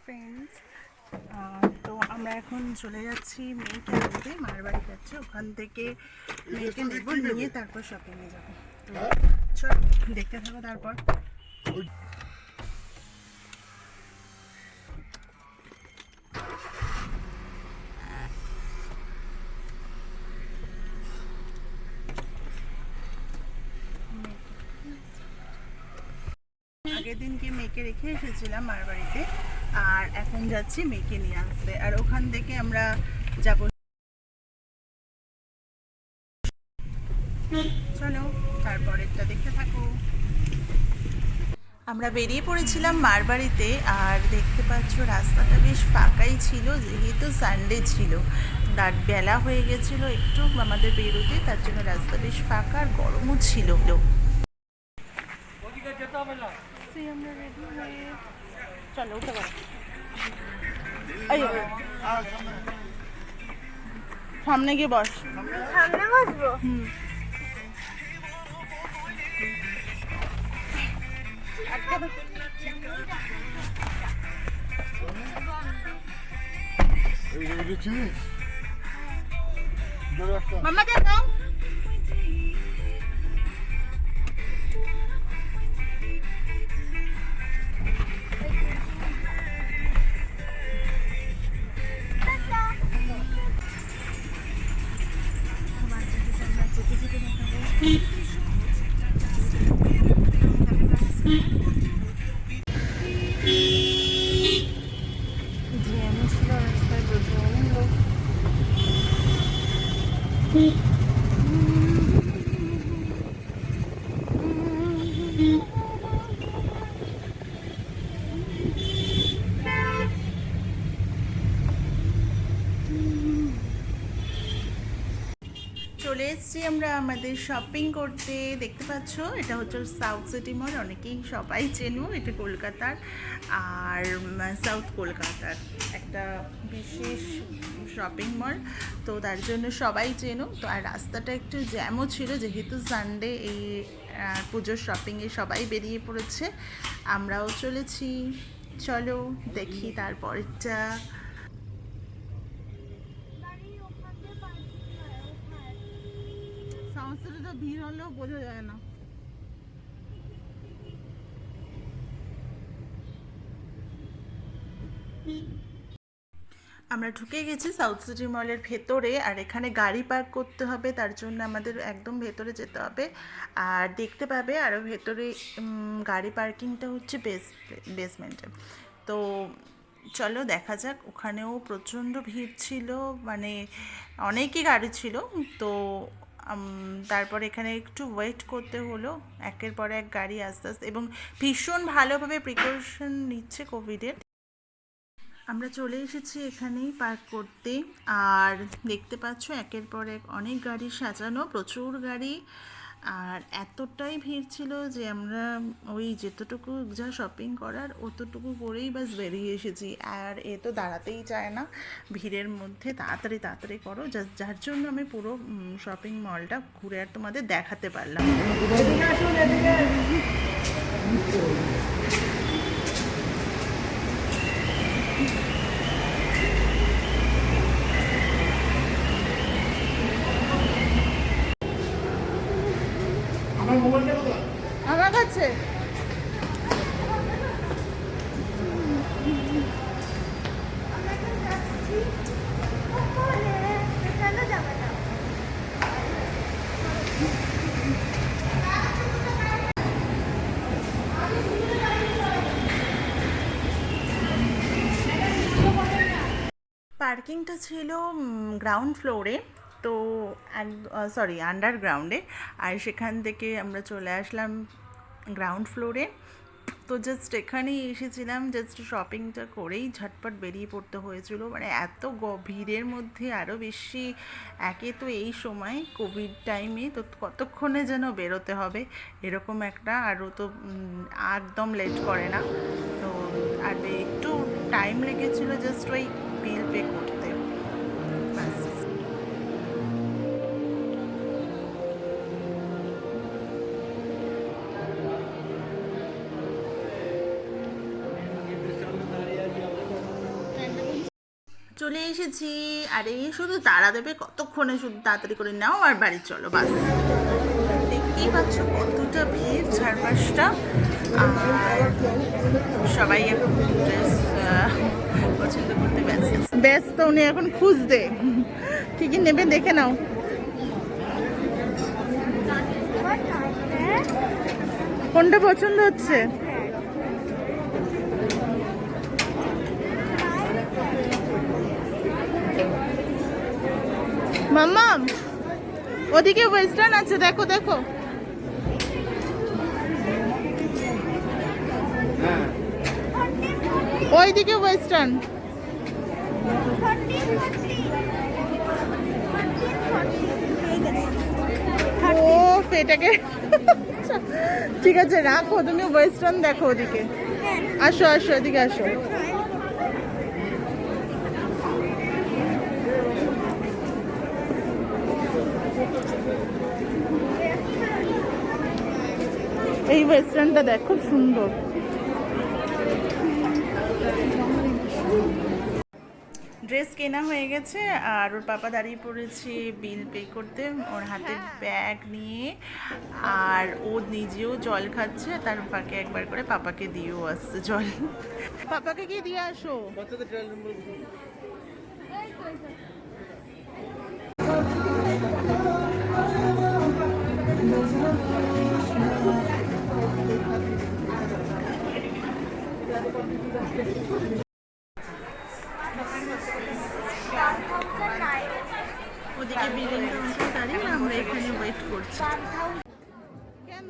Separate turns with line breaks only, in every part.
Friends, তো আমরা এখন চলে যাচ্ছি মেয়েকে আনতে, মার বাড়ি যাচ্ছি। ওখান থেকে মেয়েকে নেব, নিয়ে তারপর শপিংয়ে যাবো। তো চল দেখতে থাকো। তারপর আগের দিন গিয়ে মেয়েকে রেখে এসেছিলাম মার বাড়িতে, আর এখন যাচ্ছি মেয়েকে নিয়ে আসতে। আর ওখান থেকে আমরা যাবো, চলো তারপরেরটা দেখতে থাকো। আমরা বেরিয়ে পড়েছিলাম মার বাড়িতে, আর দেখতে পাচ্ছ রাস্তাটা বেশ ফাঁকাই ছিল, যেহেতু সানডে ছিল। রাত বেলা হয়ে গেছিলো একটু আমাদের বেরোতে, তার জন্য রাস্তা বেশ ফাঁকা, আর গরমও ছিল। আমরা রেডি হয়ে চলো, উঠে পড়ো। সামনে গিয়ে বস।
সামনে বসবো?
মামা দাও। চলে এসেছি আমরা আমাদের শপিং করতে। দেখতে পাচ্ছ এটা হচ্ছে সাউথ সিটি মল, অনেকেই সবাই চেনো, এটা কলকাতার আর সাউথ কলকাতার একটা বিশেষ শপিং মল, তো তার জন্য সবাই চেনো। তো আর রাস্তাটা একটু জ্যামও ছিল, যেহেতু সানডে, এই পুজোর শপিংয়ে সবাই বেরিয়ে পড়েছে, আমরাও চলেছি। চলো দেখি তারপরেরটা। সমস্যাটা তো ভিড় হলেও বোঝা যায় না। আমরা ঢুকে গেছি সাউথ সিটি মলের ভেতরে, আর এখানে গাড়ি পার্ক করতে হবে, তার জন্য আমাদের একদম ভেতরে যেতে হবে। আর দেখতে পাবে আরও ভেতরে গাড়ি পার্কিংটা হচ্ছে বেসমেন্টে। তো চলো দেখা যাক। ওখানেও প্রচণ্ড ভিড় ছিল, মানে অনেকই গাড়ি ছিল। তো তারপর এখানে একটু ওয়েট করতে হলো, একের পর এক গাড়ি আস্তে আস্তে, এবং ভীষণ ভালোভাবে প্রিকশন নিচ্ছে কোভিডের। আমরা চলে এসেছি এখানেই পার্ক করতে, আর দেখতে পাচ্ছ একের পর এক অনেক গাড়ি সাজানো, প্রচুর গাড়ি। আর এতটাই ভিড় ছিল যে আমরা ওই যেতটুকু যা শপিং করার অতটুকু করেই বাস বেরিয়ে এসেছি। আর এ তো দাঁড়াতেই চায় না ভিড়ের মধ্যে, তাড়াতাড়ি তাড়াতাড়ি করো, যার জন্য আমি পুরো শপিং মলটা ঘুরে আর তোমাদের দেখাতে পারলাম। আমার কাছে পার্কিংটা ছিল গ্রাউন্ড ফ্লোরে, তো সরি আন্ডারগ্রাউন্ডে, আর সেখান থেকে আমরা চলে আসলাম গ্রাউন্ড ফ্লোরে। তো জাস্ট এখানেই এসেছিলাম, জাস্ট শপিংটা করেই ঝটপট বেরিয়ে পড়তে হয়েছিল, মানে এত ভিড়ের মধ্যে আরও বেশি। একে তো এই সময় কোভিড টাইমে, তো কতক্ষণে যেন বেরোতে হবে এরকম একটা, আরও তো একদম লেট করে না। তো আর একটু টাইম লেগেছিলো জাস্ট ওই বিল পে করতে, ব্যাস। চলে এসেছি। আরে শুধু তাড়া দেবে কতক্ষণে, শুধু তাড়াতাড়ি করে নাও আর বাড়ি চলো বাস। দেখতেই পাচ্ছ কতটা ভিড় চারপাশটা। আর সবাই এখন ড্রেস পছন্দ করতে ব্যস্ত ব্যস্ত। উনি এখন খুঁজতে কি কি নেবে দেখে নাও। কোনটা পছন্দ হচ্ছে? মাম্মা ওদিকে ওয়েস্টার্ন আছে, দেখো দেখো। ওইদিকে ওয়েস্টার্ন। ও এটাকে ঠিক আছে রাখো, তুমি ওয়েস্টার্ন দেখো ওদিকে। আসো আসো এদিকে আসো। এই ওয়েস্টার্নটা দেখ, খুব সুন্দর। ড্রেস কেনা হয়ে গেছে আর ওর পাপা দাঁড়িয়ে পড়েছে বিল পে করতে, ওর হাতে ব্যাগ নিয়ে। আর ও নিজেও জল খাচ্ছে, তার ফাঁকে একবার করে পাপাকে দিয়েও আসছে জল। পাপাকে কি দিয়ে আসো। ওদিকে বিলিং কাউন্টার দাঁড়িয়ে আমরা এখানে ওয়েট করছি। কেন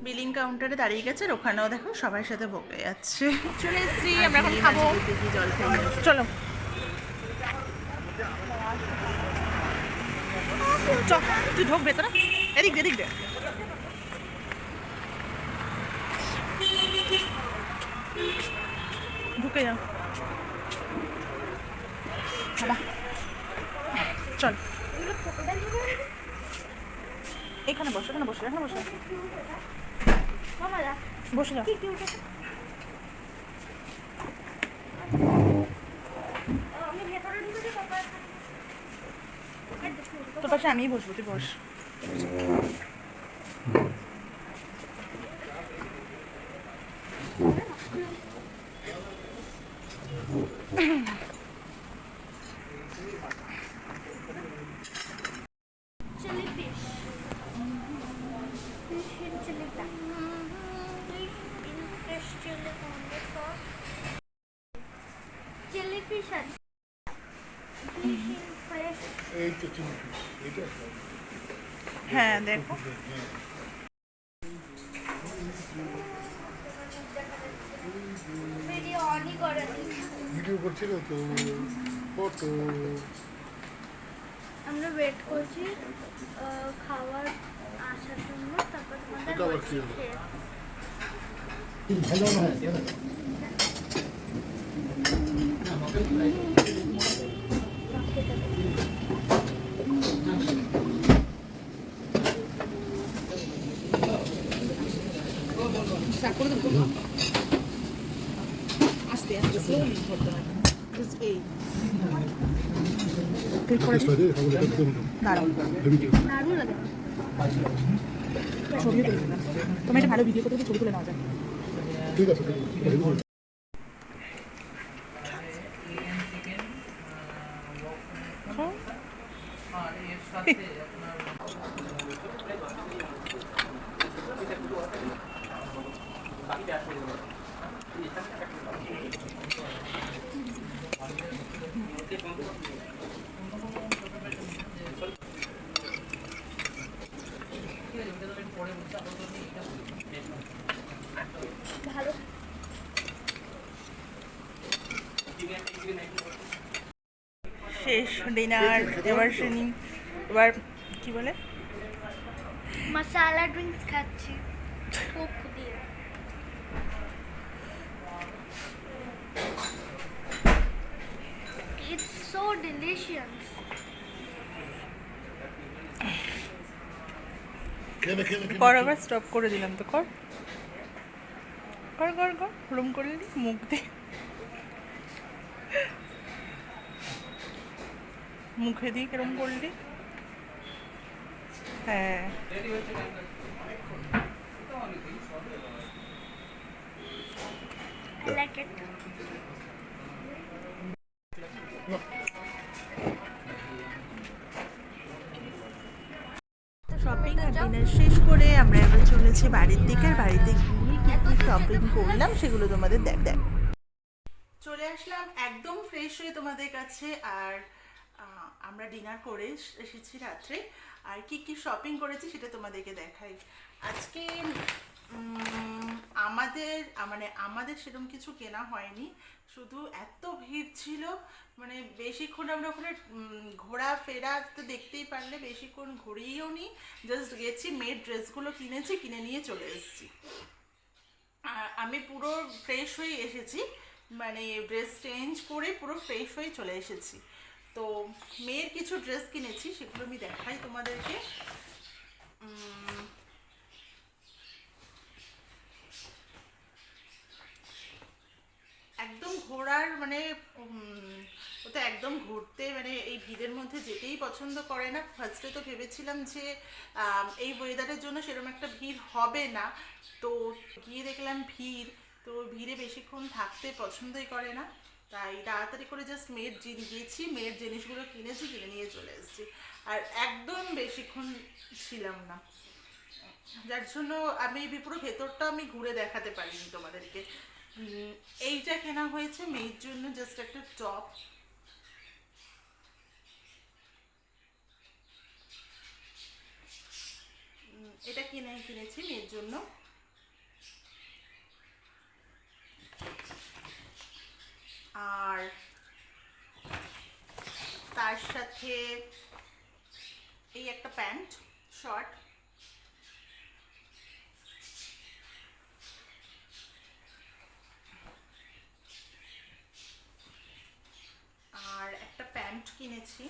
বিলিং কাউন্টারে দাঁড়িয়ে গেছে, আর ওখানেও দেখো সবার সাথে বকে যাচ্ছে। চলে এসছি আমরা এখন খাবো। জল খাই চলো চল, তুই ঢোক ভেতরে, এদিক এদিক দে। ঢুকে যাও চল। এখানে বসো, এখানে বসো, এখানে বসো, বসে যাও। তোর পাশে আমিই বসবো, তুই বস। হ্যাঁ দেখো
ভিডিও করছিল তো ফটো।
আমরা ওয়েট করছি খাবার আসার জন্য, তারপর
এটা আবার কি হলো?
আস্তে আস্তে স্লোলি করতে হবে। এই দাঁড়াও ছবি তুলে না, তুমি একটা ভালো ভিডিও করতে ছবি তুলে নেওয়া যায়।
ঠিক আছে
শেষ ডিনার। এবার এবার কি বলে
মশলা ড্রিঙ্কস খাচ্ছি কোক দিয়ে। It's so delicious.
কর, আবার স্টপ করে দিলাম তো কর। কর কর কর রুম করলি মুখ দিয়ে মুখে দিয়ে কিরম করলি হ্যাঁ
I like it.
শপিং আর ডিনার শেষ করে আমরা এবার চলেছি বাড়ির দিকে আর বাড়িতে গিয়ে কী কী শপিং করলাম সেগুলো তোমাদের দেখ চলে আসলাম একদম ফ্রেশ হয়ে তোমাদের কাছে আর আমরা ডিনার করে এসেছি রাত্রে আর কি কি শপিং করেছি সেটা তোমাদেরকে দেখাই আজকে আমাদের সেরকম কিছু কেনা হয়নি শুধু এত ভিড় ছিল মানে বেশিক্ষণ আমরা ওখানে ঘোরাফেরা তো দেখতেই পারলে বেশিক্ষণ ঘুরিয়েও নি জাস্ট গেছি মেয়ের ড্রেসগুলো কিনেছি কিনে নিয়ে চলে এসেছি আমি পুরো ফ্রেশ হয়ে এসেছি মানে ড্রেস চেঞ্জ করে পুরো ফ্রেশ হয়ে চলে এসেছি তো মেয়ের কিছু ড্রেস কিনেছি সেগুলো আমি দেখাই তোমাদেরকে একদম ঘোরার মানে ও তো একদম ঘুরতে মানে এই ভিড়ের মধ্যে যেতেই পছন্দ করে না ফার্স্টে তো ভেবেছিলাম যে এই ওয়েদারের জন্য সেরকম একটা ভিড় হবে না তো গিয়ে দেখলাম ভিড় তো ভিড়ে বেশিক্ষণ থাকতে পছন্দই করে না তাই তাড়াতাড়ি করে জাস্ট গিয়েছি মেয়ের জিনিসগুলো কিনেছি কিনে নিয়ে চলে এসেছি আর একদম বেশিক্ষণ ছিলাম না যার জন্য আমি পুরো ভেতরটা আমি ঘুরে দেখাতে পারিনি তোমাদেরকে এইটা কেনা হয়েছে মেয়ের জন্য জাস্ট একটা টপ এটা কিনেছি মেয়ের জন্য আর তার সাথে এই একটা প্যান্ট শর্ট আর একটা প্যান্ট কিনেছি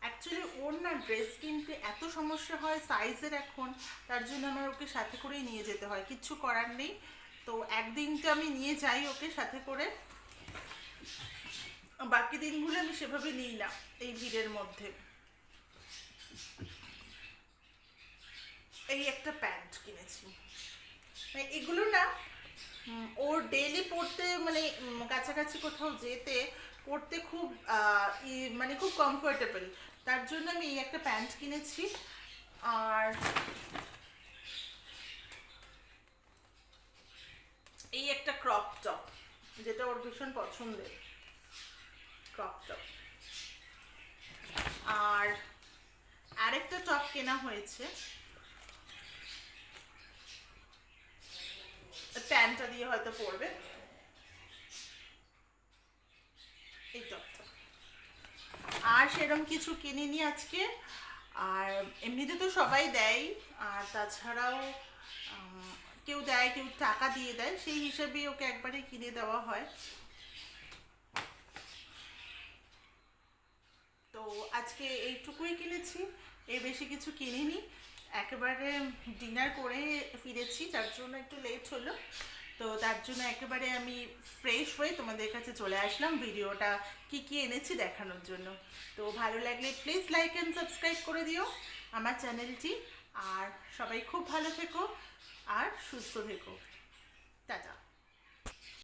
অ্যাকচুয়ালি ওর না ড্রেস কিনতে এত সমস্যা হয় সাইজের এখন তার জন্য আমার ওকে সাথে করেই নিয়ে যেতে হয় কিচ্ছু করার নেই তো একদিন তো আমি নিয়ে যাই ওকে সাথে করে বাকি দিনগুলো আমি সেভাবে নিই না এই ভিড়ের মধ্যে এই একটা প্যান্ট কিনেছি মানে এগুলো না ওর ডেইলি পরতে মানে কাছাকাছি কোথাও যেতে পরতে খুব মানে খুব কমফোর্টেবল তার জন্য আমি এই একটা প্যান্ট কিনেছি আর এই একটা ক্রপ টপ যেটা ওর ভীষণ পছন্দের ক্রপ টপ আর আরেকটা টপ কেনা হয়েছে প্যান্টটা দিয়ে হয়তো পরবে এই টপটা আর সেরকম কিছু কিনিনি আজকে আর এমনিতে তো সবাই দেয় আর তাছাড়াও কেউ দেয় কেউ টাকা দিয়ে দেয় সেই হিসাবেই ওকে একবারে কিনে দেওয়া হয় তো আজকে এইটুকুই কিনেছি এর বেশি কিছু কিনিনি একেবারে ডিনার করে ফিরেছি যার জন্য একটু লেট হলো তো তার জন্য একেবারে আমি ফ্রেশ হয়ে তোমাদের কাছে চলে আসলাম ভিডিওটা কি কি এনেছি দেখানোর জন্য তো ভালো লাগলে প্লিজ লাইক অ্যান্ড সাবস্ক্রাইব করে দিও আমার চ্যানেলটি আর সবাই খুব ভালো থেকো আর সুস্থ থেকো